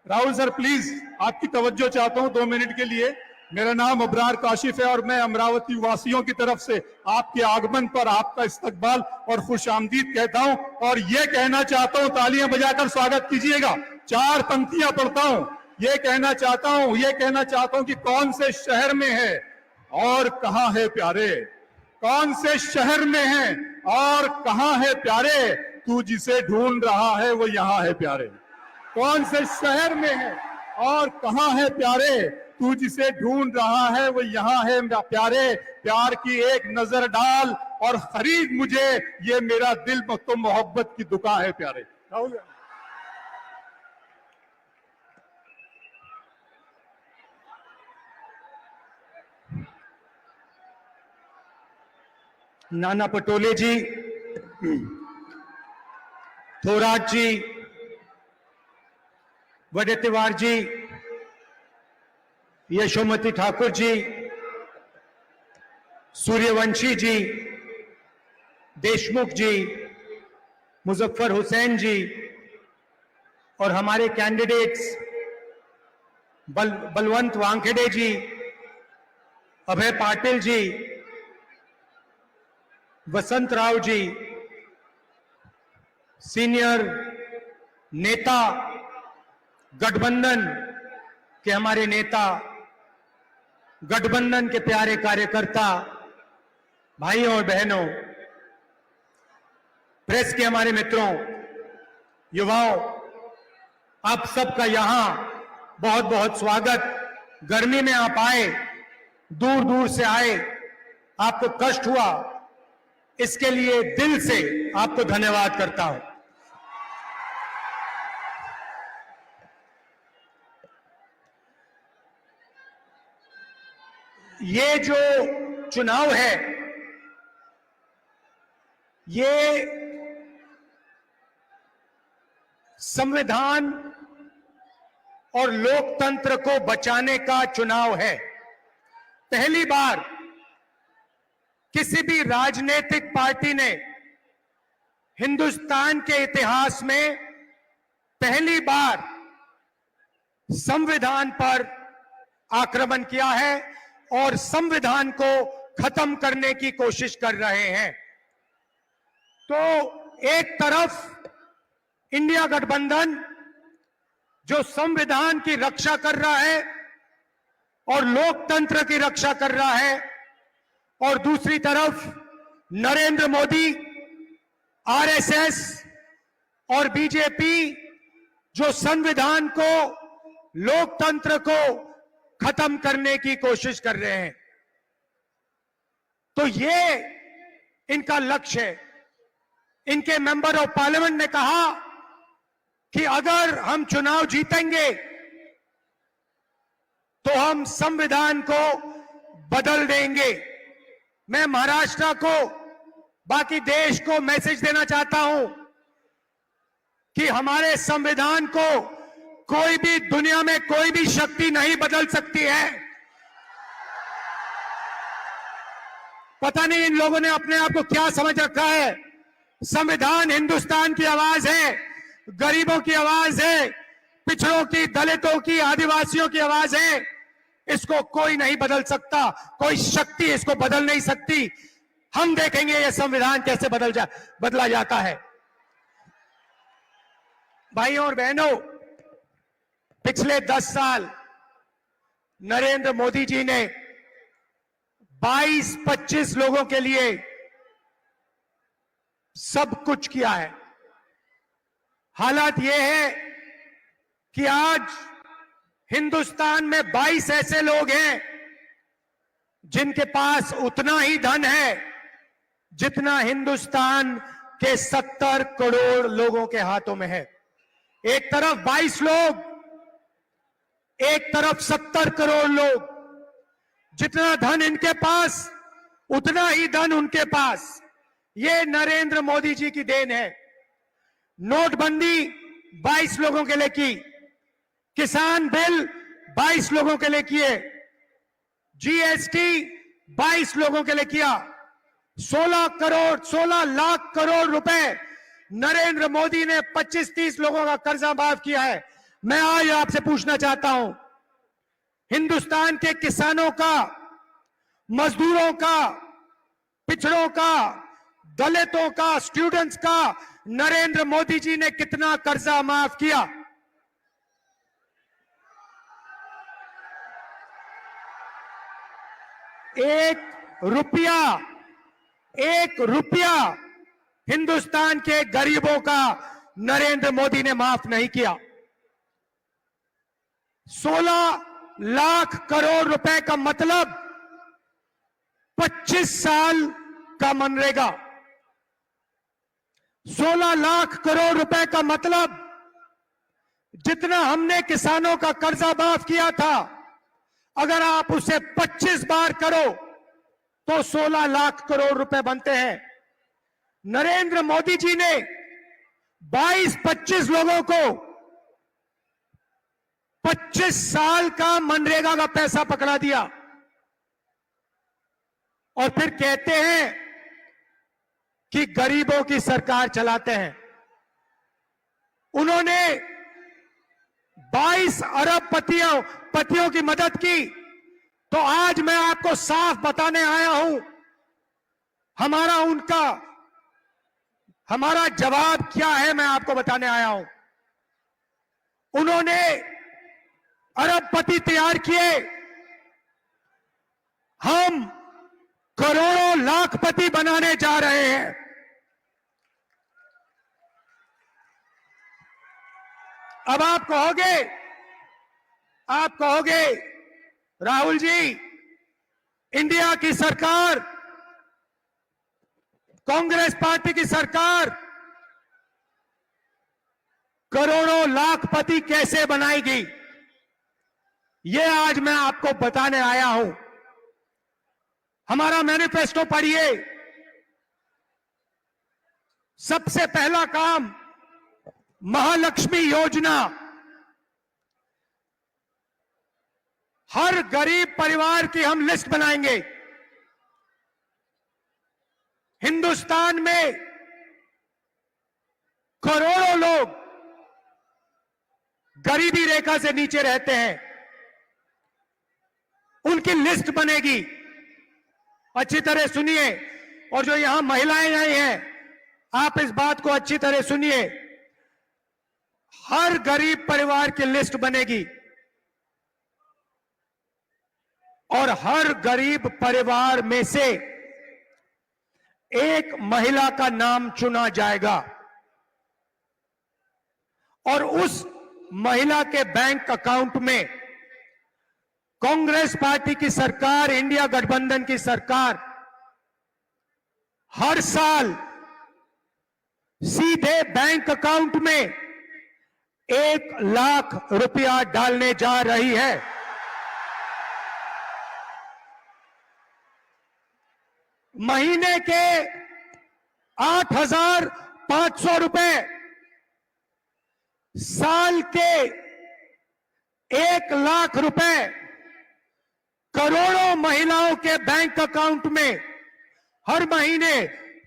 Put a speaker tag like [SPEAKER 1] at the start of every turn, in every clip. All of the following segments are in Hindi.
[SPEAKER 1] राहुल सर प्लीज आपकी तवज्जो चाहता हूं 2 मिनट के लिए। मेरा नाम अबरार काशिफ है और मैं अमरावती वासियों की तरफ से आपके आगमन पर आपका इस्तकबाल और खुशामदीद कहता हूं और ये कहना चाहता हूं, तालियां बजाकर स्वागत कीजिएगा। 4 पंक्तियां पढ़ता हूं। ये कहना चाहता हूं कि कौन से शहर में है और कहां है प्यारे, कौन से शहर में है और कहां है प्यारे, तू जिसे ढूंढ रहा है वो यहां है प्यारे। कौन से शहर में है और कहां है प्यारे, तू जिसे ढूंढ रहा है वो यहां है प्यारे। प्यार की एक नजर डाल और खरीद मुझे, ये मेरा दिल तो मोहब्बत की दुकान है प्यारे।
[SPEAKER 2] नाना पटोले जी, थोराट जी, वडेतिवार जी, यशोमती ठाकुर जी, सूर्यवंशी जी, देशमुख जी, मुजफ्फर हुसैन जी और हमारे कैंडिडेट्स बलवंत वानखेड़े जी, अभय पाटिल जी, वसंत राव जी, सीनियर नेता, गठबंधन के हमारे नेता, गठबंधन के प्यारे कार्यकर्ता, भाइयों और बहनों, प्रेस के हमारे मित्रों, युवाओं, आप सबका यहां बहुत बहुत स्वागत। गर्मी में आप आए, दूर दूर से आए, आपको कष्ट हुआ, इसके लिए दिल से आपको धन्यवाद करता हूं। ये जो चुनाव है, ये संविधान और लोकतंत्र को बचाने का चुनाव है। पहली बार किसी भी राजनीतिक पार्टी ने हिंदुस्तान के इतिहास में पहली बार संविधान पर आक्रमण किया है और संविधान को खत्म करने की कोशिश कर रहे हैं। तो एक तरफ इंडिया गठबंधन जो संविधान की रक्षा कर रहा है और लोकतंत्र की रक्षा कर रहा है, और दूसरी तरफ नरेंद्र मोदी, आरएसएस और बीजेपी जो संविधान को, लोकतंत्र को खत्म करने की कोशिश कर रहे हैं। तो ये इनका लक्ष्य है। इनके मेंबर ऑफ पार्लियामेंट ने कहा कि अगर हम चुनाव जीतेंगे तो हम संविधान को बदल देंगे। मैं महाराष्ट्र को, बाकी देश को मैसेज देना चाहता हूं कि हमारे संविधान को कोई भी, दुनिया में कोई भी शक्ति नहीं बदल सकती है। पता नहीं इन लोगों ने अपने आप को क्या समझ रखा है। संविधान हिंदुस्तान की आवाज है, गरीबों की आवाज है, पिछड़ों की, दलितों की, आदिवासियों की आवाज है। इसको कोई नहीं बदल सकता, कोई शक्ति इसको बदल नहीं सकती। हम देखेंगे ये संविधान कैसे बदला जाता है। भाइयों और बहनों, पिछले 10 साल नरेंद्र मोदी जी ने 22-25 लोगों के लिए सब कुछ किया है। हालात यह है कि आज हिंदुस्तान में 22 ऐसे लोग हैं जिनके पास उतना ही धन है जितना हिंदुस्तान के 70 करोड़ लोगों के हाथों में है। एक तरफ 22 लोग, एक तरफ 70 करोड़ लोग। जितना धन इनके पास, उतना ही धन उनके पास। ये नरेंद्र मोदी जी की देन है। नोटबंदी 22 लोगों के लिए की, किसान बिल 22 लोगों के लिए किए, जीएसटी 22 लोगों के लिए किया, 16 लाख करोड़ रुपए नरेंद्र मोदी ने 25-30 लोगों का कर्जा माफ किया है। मैं आज आपसे पूछना चाहता हूं, हिंदुस्तान के किसानों का, मजदूरों का, पिछड़ों का, दलितों का, स्टूडेंट्स का नरेंद्र मोदी जी ने कितना कर्जा माफ किया? एक रुपया हिंदुस्तान के गरीबों का नरेंद्र मोदी ने माफ नहीं किया। 16 लाख करोड़ रुपए का मतलब 25 साल का मनरेगा। 16 लाख करोड़ रुपए का मतलब जितना हमने किसानों का कर्जा माफ किया था, अगर आप उसे 25 बार करो तो 16 लाख करोड़ रुपए बनते हैं। नरेंद्र मोदी जी ने 22-25 लोगों को 25 साल का मनरेगा का पैसा पकड़ा दिया और फिर कहते हैं कि गरीबों की सरकार चलाते हैं। उन्होंने 22 अरब पतियों की मदद की। तो आज मैं आपको साफ बताने आया हूं, हमारा जवाब क्या है, मैं आपको बताने आया हूं। उन्होंने अरबपति तैयार किए, हम करोड़ों लाखपति बनाने जा रहे हैं। अब आप कहोगे राहुल जी, इंडिया की सरकार, कांग्रेस पार्टी की सरकार करोड़ों लाखपति कैसे बनाएगी? ये आज मैं आपको बताने आया हूं। हमारा मैनिफेस्टो पढ़िए। सबसे पहला काम महालक्ष्मी योजना। हर गरीब परिवार की हम लिस्ट बनाएंगे। हिंदुस्तान में करोड़ों लोग गरीबी रेखा से नीचे रहते हैं, उनकी लिस्ट बनेगी। अच्छी तरह सुनिए, और जो यहां महिलाएं आई हैं, आप इस बात को अच्छी तरह सुनिए। हर गरीब परिवार की लिस्ट बनेगी और हर गरीब परिवार में से एक महिला का नाम चुना जाएगा और उस महिला के बैंक अकाउंट में कांग्रेस पार्टी की सरकार, इंडिया गठबंधन की सरकार हर साल सीधे बैंक अकाउंट में 1 लाख रुपया डालने जा रही है। महीने के 8,500 रुपए, साल के 1 लाख रुपए करोड़ों महिलाओं के बैंक अकाउंट में हर महीने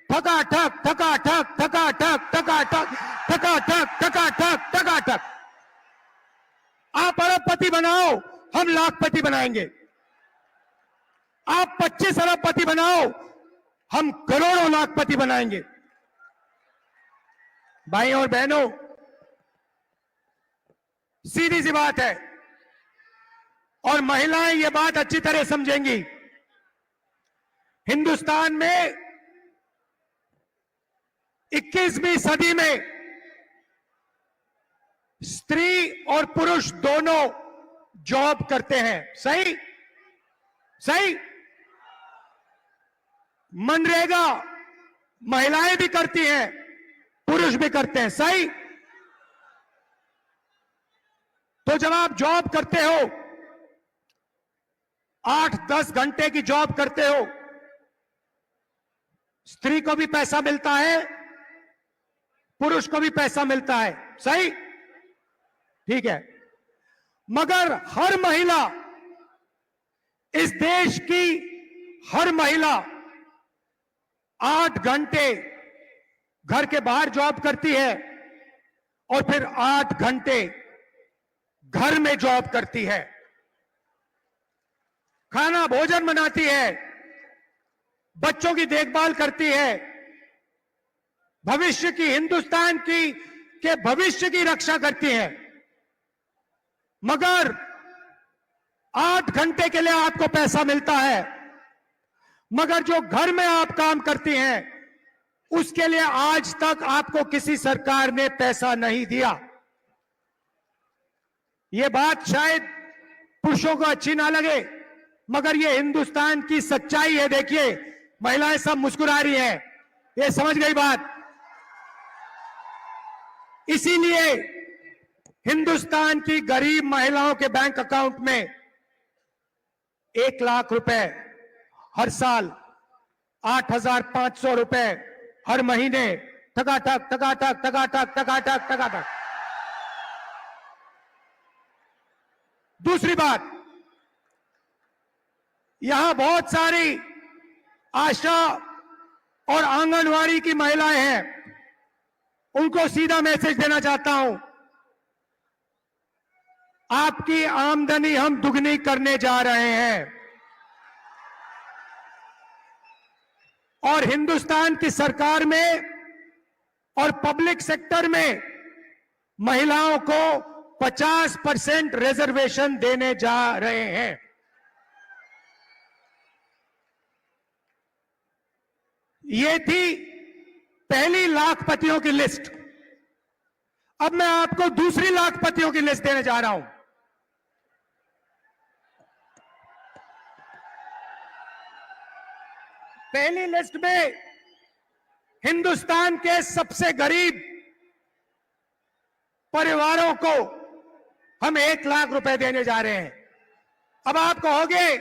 [SPEAKER 2] ठकाठक ठकाठक ठकाठक ठकाठक ठकाठक ठकाठक ठकाठक। आप अरबपति बनाओ, हम लाखपति बनाएंगे। आप 25 अरबपति बनाओ, हम करोड़ों लाखपति बनाएंगे। भाई और बहनों, सीधी सी बात है और महिलाएं ये बात अच्छी तरह समझेंगी। हिंदुस्तान में 21वीं सदी में स्त्री और पुरुष दोनों जॉब करते हैं। सही? मनरेगा महिलाएं भी करती हैं, पुरुष भी करते हैं। सही? तो जब आप जॉब करते हो, 8-10 घंटे की जॉब करते हो, स्त्री को भी पैसा मिलता है, पुरुष को भी पैसा मिलता है। सही? ठीक है। मगर हर महिला, इस देश की हर महिला 8 घंटे घर के बाहर जॉब करती है और फिर 8 घंटे घर में जॉब करती है, खाना भोजन बनाती है, बच्चों की देखभाल करती है, भविष्य की हिंदुस्तान की के भविष्य की रक्षा करती है। मगर 8 घंटे के लिए आपको पैसा मिलता है, मगर जो घर में आप काम करती हैं उसके लिए आज तक आपको किसी सरकार ने पैसा नहीं दिया। यह बात शायद पुरुषों को अच्छी ना लगे, मगर यह हिंदुस्तान की सच्चाई है। देखिए, महिलाएं सब मुस्कुरा रही हैं, ये समझ गई बात। इसीलिए हिंदुस्तान की गरीब महिलाओं के बैंक अकाउंट में 1 लाख रुपए हर साल, 8,500 रुपए हर महीने, टकाटक टकाटक टकाटक टकाटक टकाटक। दूसरी बात, यहां बहुत सारी आशा और आंगनवाड़ी की महिलाएं हैं, उनको सीधा मैसेज देना चाहता हूं, आपकी आमदनी हम दुगनी करने जा रहे हैं और हिंदुस्तान की सरकार में और पब्लिक सेक्टर में महिलाओं को 50% रिजर्वेशन देने जा रहे हैं। ये थी पहली लाखपतियों की लिस्ट। अब मैं आपको दूसरी लाखपतियों की लिस्ट देने जा रहा हूं। पहली लिस्ट में हिंदुस्तान के सबसे गरीब परिवारों को हम 1 लाख रुपए देने जा रहे हैं। अब आप कहोगे,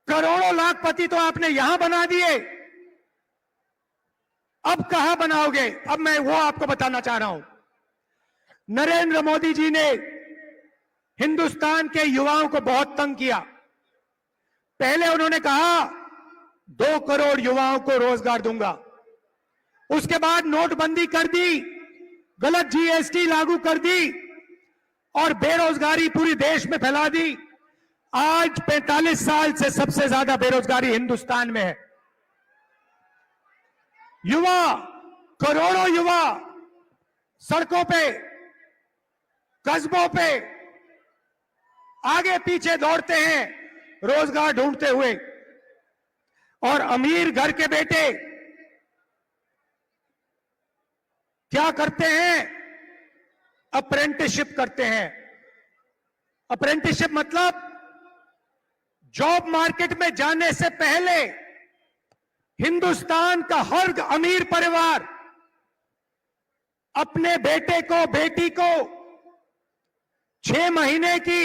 [SPEAKER 2] करोड़ों लाखपति तो आपने यहां बना दिए, अब कहां बनाओगे? अब मैं वो आपको बताना चाह रहा हूं। नरेंद्र मोदी जी ने हिंदुस्तान के युवाओं को बहुत तंग किया। पहले उन्होंने कहा 2 करोड़ युवाओं को रोजगार दूंगा, उसके बाद नोटबंदी कर दी, गलत जीएसटी लागू कर दी और बेरोजगारी पूरी देश में फैला दी। आज 45 साल से सबसे ज्यादा बेरोजगारी हिंदुस्तान में है। युवा, करोड़ों युवा सड़कों पे, कस्बों पे आगे पीछे दौड़ते हैं रोजगार ढूंढते हुए, और अमीर घर के बेटे क्या करते हैं? अप्रेंटिसशिप करते हैं। अप्रेंटिसशिप मतलब जॉब मार्केट में जाने से पहले हिंदुस्तान का हर अमीर परिवार अपने बेटे को, बेटी को 6 महीने की,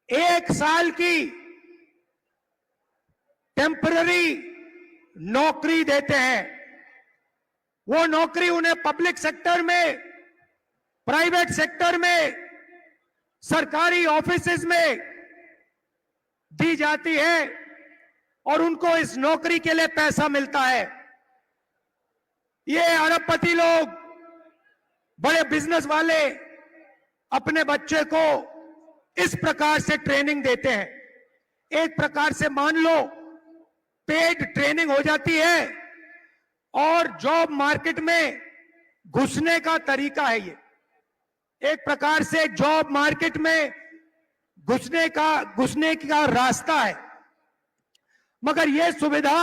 [SPEAKER 2] 1 साल की टेम्पररी नौकरी देते हैं। वो नौकरी उन्हें पब्लिक सेक्टर में, प्राइवेट सेक्टर में, सरकारी ऑफिसेज में दी जाती है और उनको इस नौकरी के लिए पैसा मिलता है। ये अरबपति लोग, बड़े बिजनेस वाले अपने बच्चे को इस प्रकार से ट्रेनिंग देते हैं। एक प्रकार से मान लो पेड ट्रेनिंग हो जाती है और जॉब मार्केट में घुसने का तरीका है ये। एक प्रकार से जॉब मार्केट में घुसने का रास्ता है। मगर यह सुविधा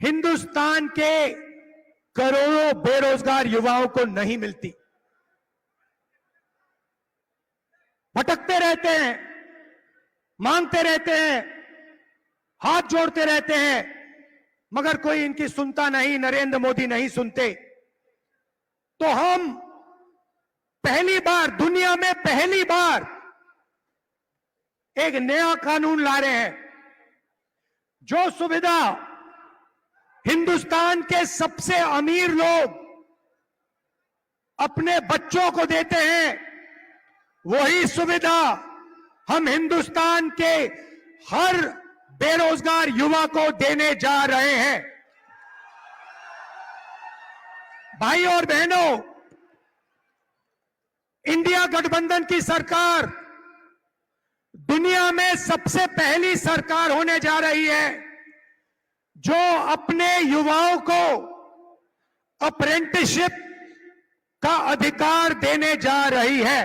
[SPEAKER 2] हिंदुस्तान के करोड़ों बेरोजगार युवाओं को नहीं मिलती। भटकते रहते हैं, मांगते रहते हैं, हाथ जोड़ते रहते हैं, मगर कोई इनकी सुनता नहीं, नरेंद्र मोदी नहीं सुनते। तो हम पहली बार, दुनिया में पहली बार एक नया कानून ला रहे हैं जो सुविधा हिंदुस्तान के सबसे अमीर लोग अपने बच्चों को देते हैं, वही सुविधा हम हिंदुस्तान के हर बेरोजगार युवा को देने जा रहे हैं। भाई और बहनों, गठबंधन की सरकार दुनिया में सबसे पहली सरकार होने जा रही है जो अपने युवाओं को अप्रेंटिसशिप का अधिकार देने जा रही है।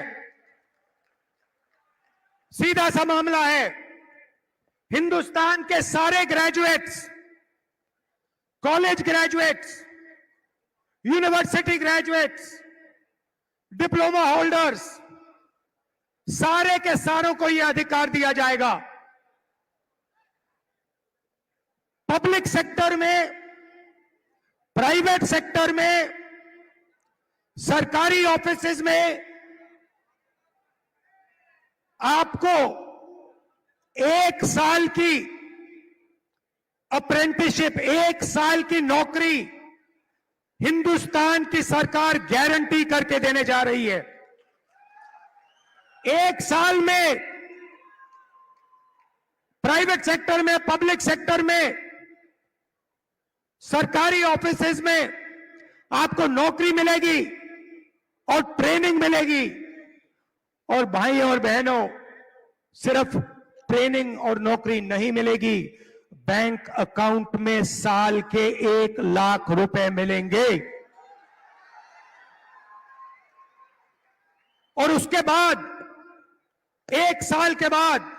[SPEAKER 2] सीधा सा मामला है, हिंदुस्तान के सारे graduates, college graduates, university graduates, diploma holders, सारे के सारों को यह अधिकार दिया जाएगा। पब्लिक सेक्टर में, प्राइवेट सेक्टर में, सरकारी ऑफिसेज में आपको 1 साल की अप्रेंटिसशिप, 1 साल की नौकरी हिंदुस्तान की सरकार गारंटी करके देने जा रही है। 1 साल में प्राइवेट सेक्टर में, पब्लिक सेक्टर में, सरकारी ऑफिसेज में आपको नौकरी मिलेगी और ट्रेनिंग मिलेगी। और भाई और बहनों, सिर्फ ट्रेनिंग और नौकरी नहीं मिलेगी, बैंक अकाउंट में साल के 1 लाख रुपए मिलेंगे। और उसके बाद 1 साल के बाद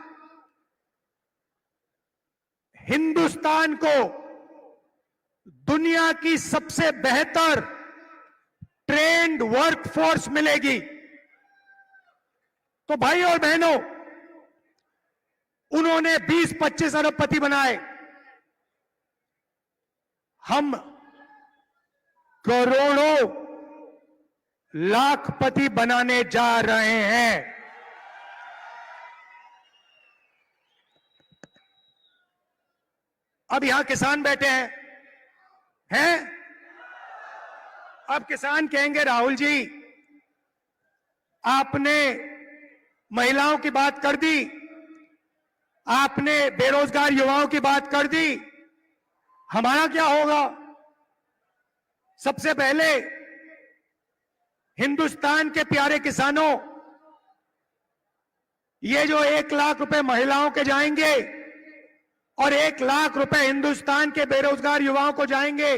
[SPEAKER 2] हिंदुस्तान को दुनिया की सबसे बेहतर ट्रेंड वर्कफोर्स मिलेगी। तो भाई और बहनों, उन्होंने 20-25 अरबपति बनाए, हम करोड़ों लाखपति बनाने जा रहे हैं। अब यहां किसान बैठे हैं? अब किसान कहेंगे, राहुल जी आपने महिलाओं की बात कर दी, आपने बेरोजगार युवाओं की बात कर दी, हमारा क्या होगा? सबसे पहले हिंदुस्तान के प्यारे किसानों, ये जो 1 लाख रुपए महिलाओं के जाएंगे और 1 लाख रुपए हिंदुस्तान के बेरोजगार युवाओं को जाएंगे,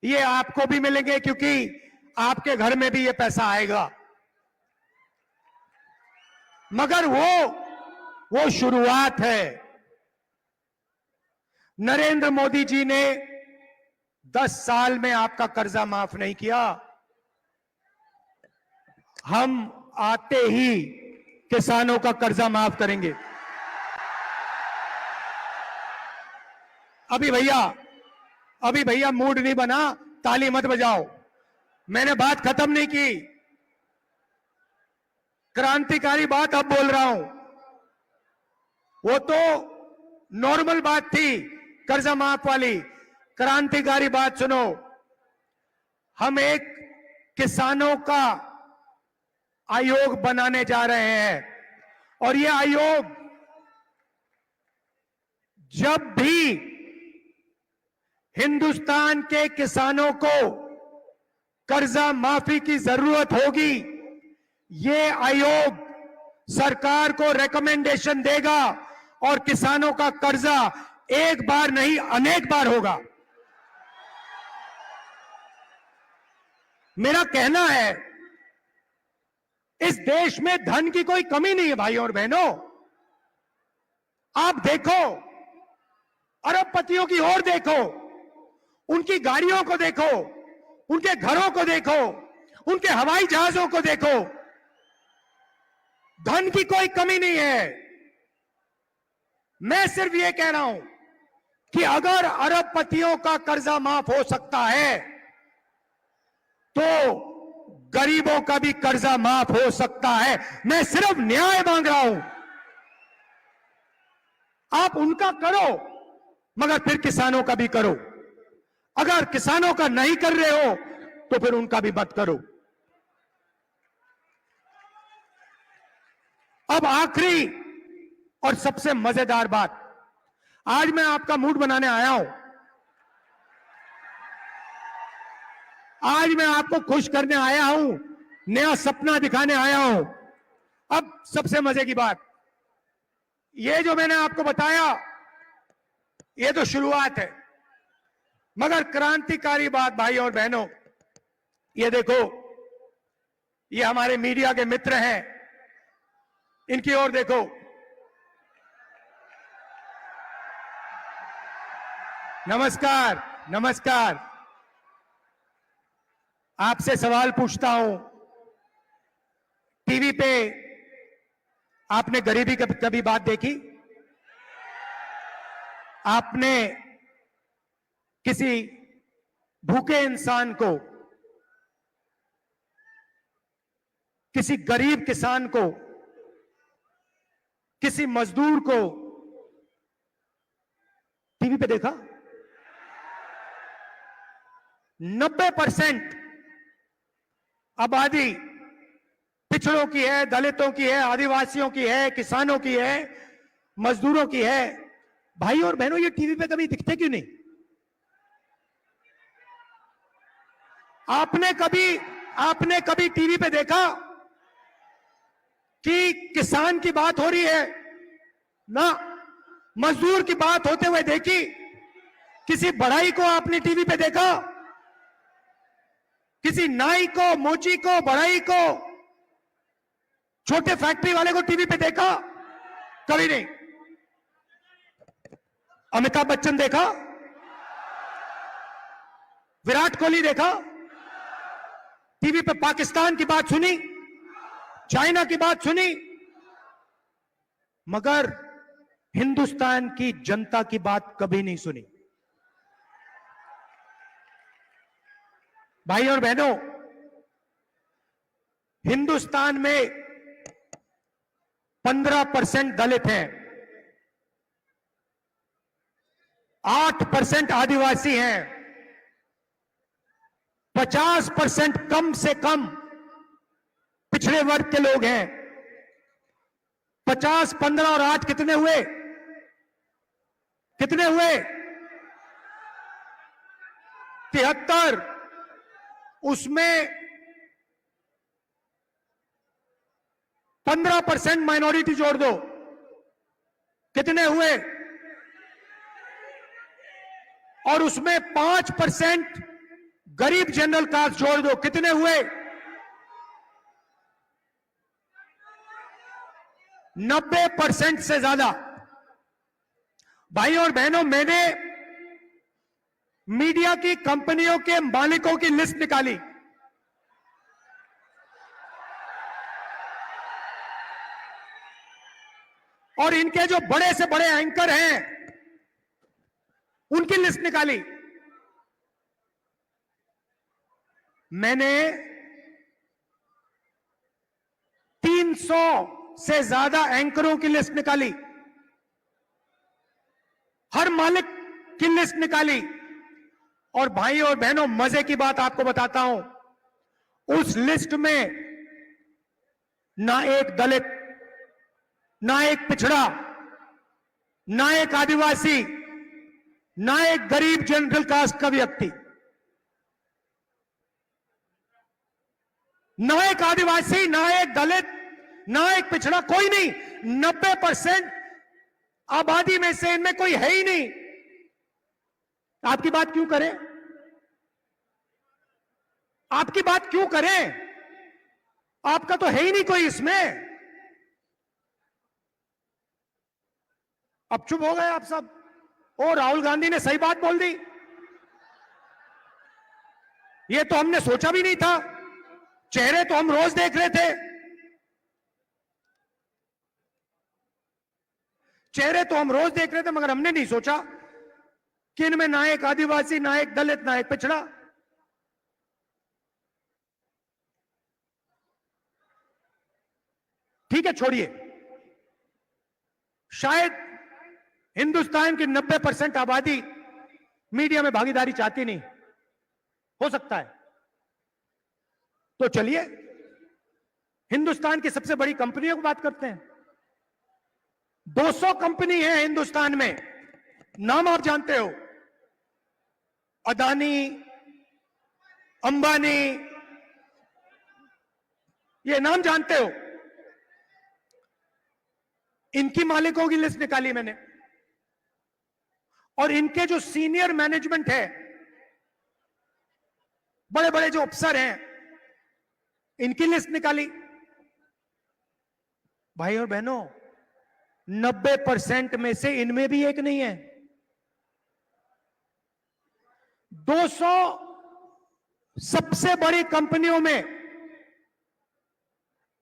[SPEAKER 2] ये आपको भी मिलेंगे क्योंकि आपके घर में भी ये पैसा आएगा। मगर वो शुरुआत है। नरेंद्र मोदी जी ने 10 साल में आपका कर्जा माफ नहीं किया। हम आते ही किसानों का कर्जा माफ करेंगे। अभी भैया मूड नहीं बना, ताली मत बजाओ, मैंने बात खत्म नहीं की। क्रांतिकारी बात अब बोल रहा हूं। वो तो नॉर्मल बात थी, कर्जा माफ वाली। क्रांतिकारी बात सुनो, हम एक किसानों का आयोग बनाने जा रहे हैं और ये आयोग जब भी हिंदुस्तान के किसानों को कर्जा माफी की जरूरत होगी, ये आयोग सरकार को रिकमेंडेशन देगा और किसानों का कर्जा एक बार नहीं अनेक बार होगा। मेरा कहना है, इस देश में धन की कोई कमी नहीं है भाइयों और बहनों। आप देखो, अरबपतियों की ओर देखो, उनकी गाड़ियों को देखो, उनके घरों को देखो, उनके हवाई जहाजों को देखो। धन की कोई कमी नहीं है। मैं सिर्फ ये कह रहा हूं कि अगर अरबपतियों का कर्जा माफ हो सकता है तो गरीबों का भी कर्जा माफ हो सकता है। मैं सिर्फ न्याय मांग रहा हूं। आप उनका करो, मगर फिर किसानों का भी करो। अगर किसानों का नहीं कर रहे हो तो फिर उनका भी मत करो। अब आखिरी और सबसे मजेदार बात, आज मैं आपका मूड बनाने आया हूं। आज मैं आपको खुश करने आया हूं नया सपना दिखाने आया हूं। अब सबसे मजे की बात, ये जो मैंने आपको बताया ये तो शुरुआत है, मगर क्रांतिकारी बात भाई और बहनों, ये देखो, ये हमारे मीडिया के मित्र हैं, इनकी ओर देखो। नमस्कार, नमस्कार। आपसे सवाल पूछता हूं, टीवी पे आपने गरीबी की कभी बात देखी? आपने किसी भूखे इंसान को, किसी गरीब किसान को, किसी मजदूर को टीवी पे देखा? 90% आबादी पिछड़ों की है, दलितों की है, आदिवासियों की है, किसानों की है, मजदूरों की है। भाई और बहनों, ये टीवी पे कभी दिखते क्यों नहीं? आपने कभी टीवी पे देखा कि किसान की बात हो रही है ना, मजदूर की बात होते हुए देखी? किसी बढ़ई को आपने टीवी पे देखा? किसी नाई को, मोची को, बढ़ई को, छोटे फैक्ट्री वाले को टीवी पे देखा? कभी नहीं। अमिताभ बच्चन देखा? विराट कोहली देखा? टीवी पे पाकिस्तान की बात सुनी, चाइना की बात सुनी, मगर हिंदुस्तान की जनता की बात कभी नहीं सुनी। भाई और बहनों, हिंदुस्तान में 15% दलित हैं, 8% आदिवासी हैं, 50% कम से कम पिछड़े वर्ग के लोग हैं। 50, 15 और 8 कितने हुए? कितने हुए? 73। उसमें 15% माइनॉरिटी जोड़ दो, कितने हुए? और उसमें 5% गरीब जनरल कास्ट जोड़ दो, कितने हुए? 90% से ज्यादा। भाई और बहनों, मैंने मीडिया की कंपनियों के मालिकों की लिस्ट निकाली। और इनके जो बड़े से बड़े एंकर हैं, उनकी लिस्ट निकाली। मैंने 300 से ज्यादा एंकरों की लिस्ट निकाली, हर मालिक की लिस्ट निकाली। और भाई और बहनों, मजे की बात आपको बताता हूं, उस लिस्ट में ना एक दलित, ना एक पिछड़ा, ना एक आदिवासी, ना एक गरीब जनरल कास्ट का व्यक्ति, ना एक आदिवासी, ना एक दलित, ना एक पिछड़ा, कोई नहीं। 90% आबादी में से इनमें कोई है ही नहीं। आपकी बात क्यों करें? आपकी बात क्यों करें? आपका तो है ही नहीं कोई इसमें। अब चुप हो गए आप सब। ओ, राहुल गांधी ने सही बात बोल दी, ये तो हमने सोचा भी नहीं था। चेहरे तो हम रोज देख रहे थे, चेहरे तो हम रोज देख रहे थे, मगर हमने नहीं सोचा कि इनमें ना एक आदिवासी, ना एक दलित, ना एक पिछड़ा। ठीक है, छोड़िए। शायद हिंदुस्तान की 90% आबादी मीडिया में भागीदारी चाहती नहीं, हो सकता है। तो चलिए हिंदुस्तान की सबसे बड़ी कंपनियों की बात करते हैं। 200 कंपनी है हिंदुस्तान में, नाम आप जानते हो, अदानी, अंबानी, ये नाम जानते हो। इनकी मालिकों की लिस्ट निकाली मैंने, और इनके जो सीनियर मैनेजमेंट है, बड़े बड़े जो अफसर हैं, इनकी लिस्ट निकाली। भाई और बहनों, 90% में से इनमें भी एक नहीं है। 200 सबसे बड़ी कंपनियों में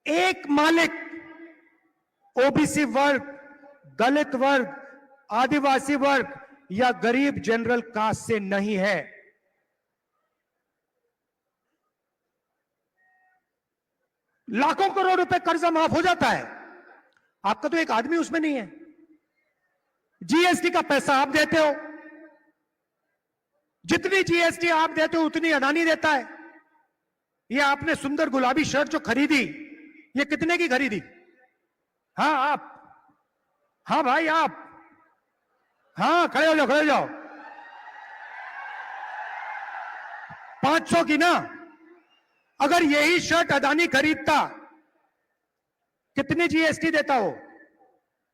[SPEAKER 2] एक मालिक ओबीसी वर्ग, दलित वर्ग, आदिवासी वर्ग या गरीब जनरल कास्ट से नहीं है। लाखों करोड़ रुपए कर्जा माफ हो जाता है, आपका तो एक आदमी उसमें नहीं है। जीएसटी का पैसा आप देते हो, जितनी जीएसटी आप देते हो उतनी अडानी देता है। ये आपने सुंदर गुलाबी शर्ट जो खरीदी, ये कितने की खरीदी? हाँ आप, हाँ भाई आप, हाँ खड़े हो जाओ, खड़े हो जाओ। 500 की ना। अगर यही शर्ट अडानी खरीदता, कितनी जीएसटी देता हो?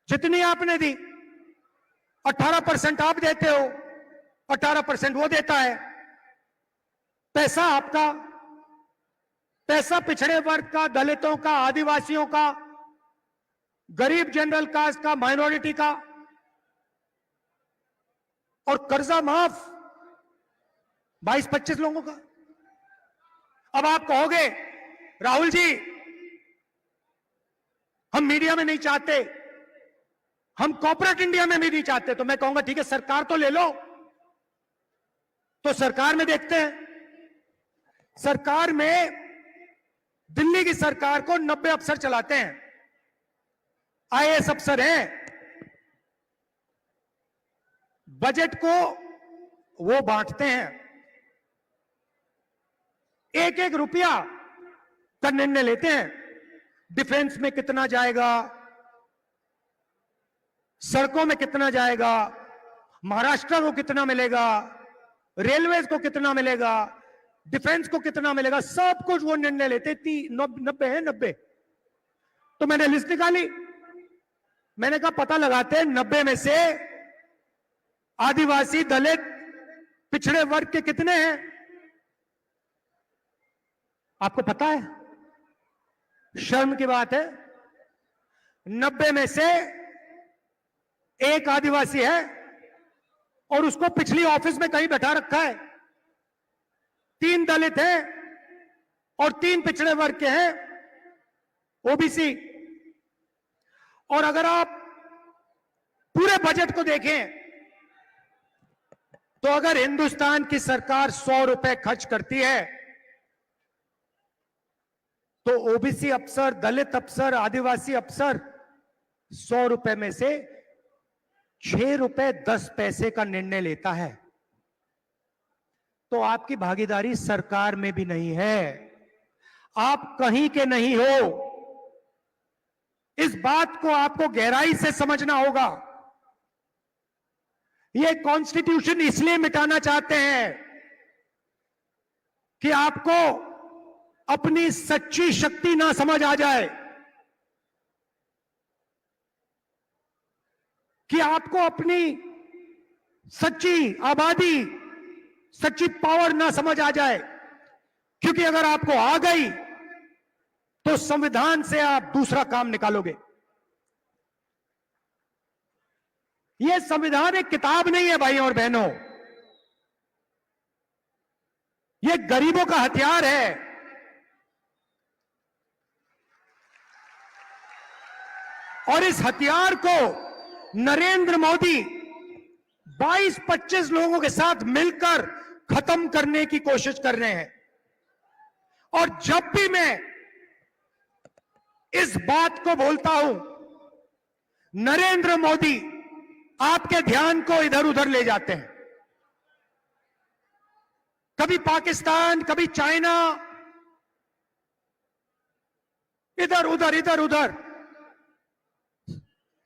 [SPEAKER 2] जितनी आपने दी। 18% आप देते हो, 18% वो देता है। पैसा आपका, पैसा पिछड़े वर्ग का, दलितों का, आदिवासियों का, गरीब जनरल कास्ट का, माइनॉरिटी का, और कर्जा माफ 22-25 लोगों का। अब आप कहोगे राहुल जी, हम मीडिया में नहीं चाहते, हम कॉर्पोरेट इंडिया में भी नहीं चाहते। तो मैं कहूंगा ठीक है, सरकार तो ले लो। तो सरकार में देखते हैं। सरकार में दिल्ली की सरकार को 90 अफसर चलाते हैं, आईएएस अफसर हैं। बजट को वो बांटते हैं, एक एक रुपया का निर्णय लेते हैं। डिफेंस में कितना जाएगा, सड़कों में कितना जाएगा, महाराष्ट्र को कितना मिलेगा, रेलवेज को कितना मिलेगा, डिफेंस को कितना मिलेगा, सब कुछ वो निर्णय लेते। 90 है, 90। तो मैंने लिस्ट निकाली, मैंने कहा पता लगाते हैं 90 में से आदिवासी, दलित, पिछड़े वर्ग के कितने हैं। आपको पता है, शर्म की बात है, 90 में से एक आदिवासी है और उसको पिछली ऑफिस में कहीं बैठा रखा है। 3 दलित हैं और 3 पिछड़े वर्ग के हैं, ओबीसी। और अगर आप पूरे बजट को देखें तो अगर हिंदुस्तान की सरकार 100 रुपए खर्च करती है तो ओबीसी अफसर, दलित अफसर, आदिवासी अफसर 100 रुपए में से 6 रुपए 10 पैसे का निर्णय लेता है। तो आपकी भागीदारी सरकार में भी नहीं है, आप कहीं के नहीं हो। इस बात को आपको गहराई से समझना होगा। ये कॉन्स्टिट्यूशन इसलिए मिटाना चाहते हैं कि आपको अपनी सच्ची शक्ति ना समझ आ जाए, कि आपको अपनी सच्ची आबादी, सच्ची पावर ना समझ आ जाए। क्योंकि अगर आपको आ गई तो संविधान से आप दूसरा काम निकालोगे। यह संविधान एक किताब नहीं है भाइयों और बहनों, यह गरीबों का हथियार है। और इस हथियार को नरेंद्र मोदी 22-25 लोगों के साथ मिलकर खत्म करने की कोशिश कर रहे हैं। और जब भी मैं इस बात को बोलता हूं, नरेंद्र मोदी आपके ध्यान को इधर उधर ले जाते हैं। कभी पाकिस्तान, कभी चाइना, इधर उधर इधर उधर।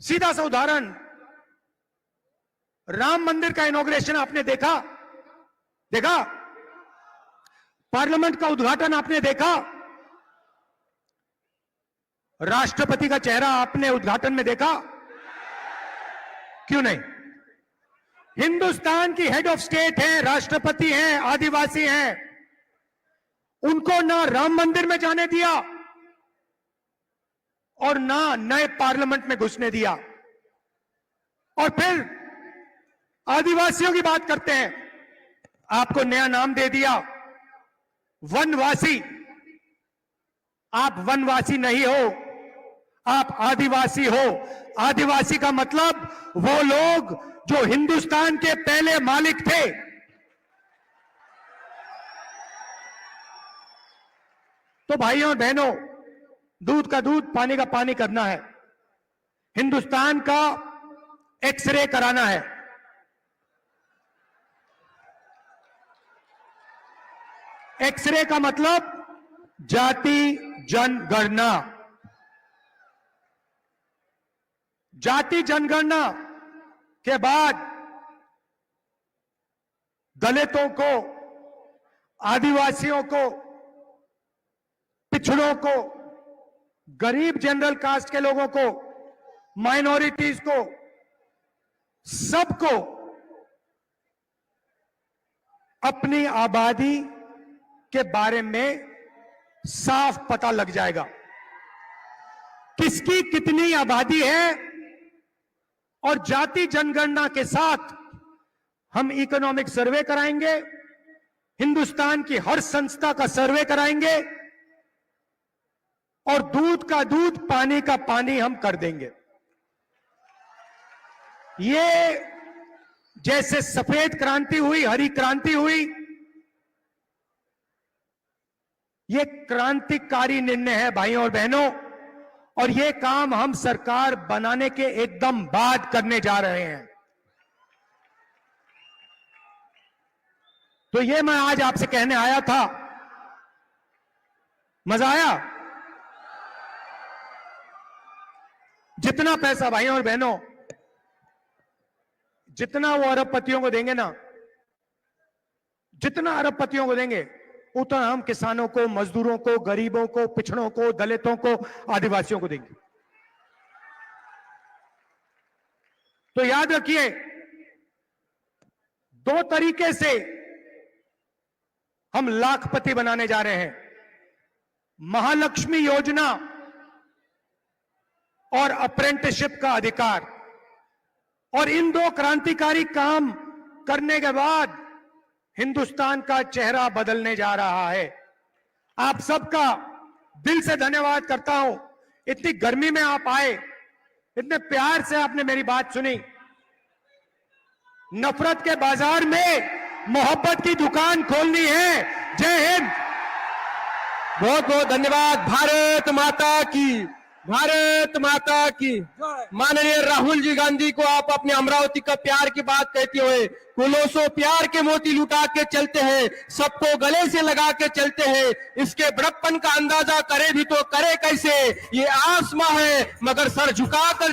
[SPEAKER 2] सीधा सा उदाहरण, राम मंदिर का इनॉग्रेशन आपने देखा? पार्लियामेंट का उद्घाटन आपने देखा? राष्ट्रपति का चेहरा आपने उद्घाटन में देखा? क्यों नहीं? हिंदुस्तान की हेड ऑफ स्टेट है, राष्ट्रपति हैं, आदिवासी हैं, उनको ना राम मंदिर में जाने दिया और ना नए पार्लियामेंट में घुसने दिया। और फिर आदिवासियों की बात करते हैं, आपको नया नाम दे दिया वनवासी। आप वनवासी नहीं हो, आप आदिवासी हो। आदिवासी का मतलब वो लोग जो हिंदुस्तान के पहले मालिक थे। तो भाइयों और बहनों, दूध का दूध, पानी का पानी करना है। हिंदुस्तान का एक्सरे कराना है। एक्सरे का मतलब जाति जनगणना। जाति जनगणना के बाद दलितों को, आदिवासियों को, पिछड़ों को, गरीब जनरल कास्ट के लोगों को, माइनॉरिटीज को, सबको अपनी आबादी के बारे में साफ पता लग जाएगा। किसकी कितनी आबादी है, और जाति जनगणना के साथ हम इकोनॉमिक सर्वे कराएंगे, हिंदुस्तान की हर संस्था का सर्वे कराएंगे, और दूध का दूध, पानी का पानी हम कर देंगे। ये जैसे सफेद क्रांति हुई, हरी क्रांति हुई, ये क्रांतिकारी निर्णय है भाइयों और बहनों, और ये काम हम सरकार बनाने के एकदम बाद करने जा रहे हैं। तो ये मैं आज आपसे कहने आया था। मजा आया? जितना पैसा भाइयों और बहनों, जितना वो अरबपतियों को देंगे ना, जितना अरबपतियों को देंगे, उतना हम किसानों को, मजदूरों को, गरीबों को, पिछड़ों को, दलितों को, आदिवासियों को देंगे। तो याद रखिए, दो तरीके से हम लाखपति बनाने जा रहे हैं। महालक्ष्मी योजना और अप्रेंटिसशिप का अधिकार। और इन दो क्रांतिकारी काम करने के बाद हिंदुस्तान का चेहरा बदलने जा रहा है। आप सबका दिल से धन्यवाद करता हूं। इतनी गर्मी में आप आए, इतने प्यार से आपने मेरी बात सुनी। नफरत के बाजार में मोहब्बत की दुकान खोलनी है। जय हिंद।
[SPEAKER 3] बहुत बहुत धन्यवाद। भारत माता की, भारत माता की। माननीय राहुल जी गांधी को आप अपने अमरावती का प्यार की बात कहते हुए, कुलों प्यार के मोती लुटा के चलते हैं, सबको गले से लगा के चलते हैं। इसके बड़प्पन का अंदाजा करे भी तो करे कैसे, ये आसमां है मगर सर झुका कर